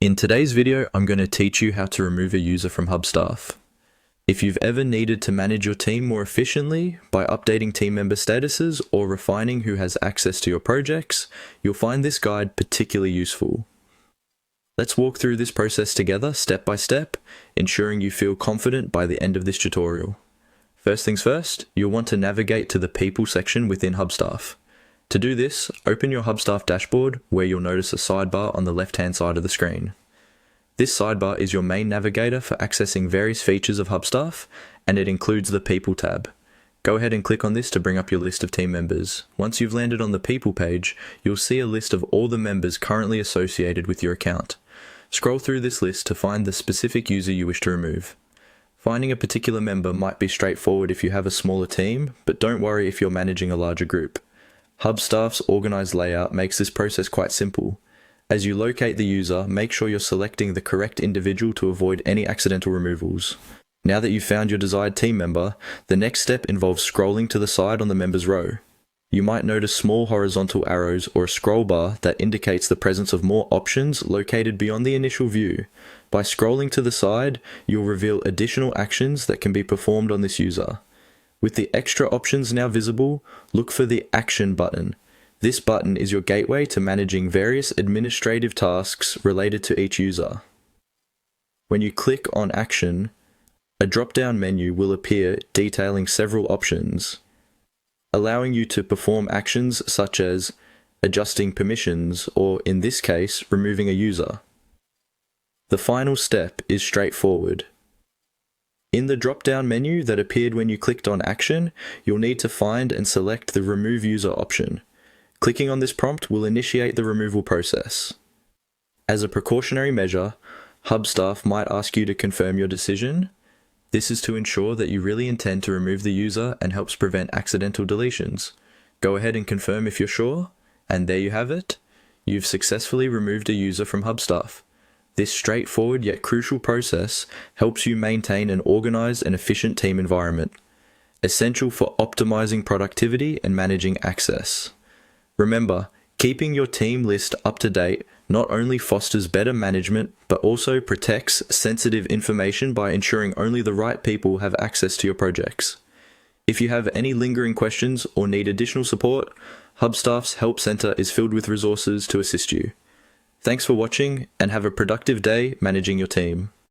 In today's video, I'm going to teach you how to remove a user from Hubstaff. If you've ever needed to manage your team more efficiently by updating team member statuses or refining who has access to your projects, you'll find this guide particularly useful. Let's walk through this process together step by step, ensuring you feel confident by the end of this tutorial. First things first, you'll want to navigate to the People section within Hubstaff. To do this, open your Hubstaff dashboard where you'll notice a sidebar on the left-hand side of the screen. This sidebar is your main navigator for accessing various features of Hubstaff, and it includes the People tab. Go ahead and click on this to bring up your list of team members. Once you've landed on the People page, you'll see a list of all the members currently associated with your account. Scroll through this list to find the specific user you wish to remove. Finding a particular member might be straightforward if you have a smaller team, but don't worry if you're managing a larger group. Hubstaff's organized layout makes this process quite simple. As you locate the user, make sure you're selecting the correct individual to avoid any accidental removals. Now that you've found your desired team member, the next step involves scrolling to the side on the members row. You might notice small horizontal arrows or a scroll bar that indicates the presence of more options located beyond the initial view. By scrolling to the side, you'll reveal additional actions that can be performed on this user. With the extra options now visible, look for the Action button. This button is your gateway to managing various administrative tasks related to each user. When you click on Action, a drop-down menu will appear detailing several options, allowing you to perform actions such as adjusting permissions or, in this case, removing a user. The final step is straightforward. In the drop-down menu that appeared when you clicked on Action, you'll need to find and select the Remove User option. Clicking on this prompt will initiate the removal process. As a precautionary measure, Hubstaff might ask you to confirm your decision. This is to ensure that you really intend to remove the user and helps prevent accidental deletions. Go ahead and confirm if you're sure, and there you have it. You've successfully removed a user from Hubstaff. This straightforward yet crucial process helps you maintain an organized and efficient team environment, essential for optimizing productivity and managing access. Remember, keeping your team list up to date not only fosters better management, but also protects sensitive information by ensuring only the right people have access to your projects. If you have any lingering questions or need additional support, Hubstaff's Help Center is filled with resources to assist you. Thanks for watching and have a productive day managing your team.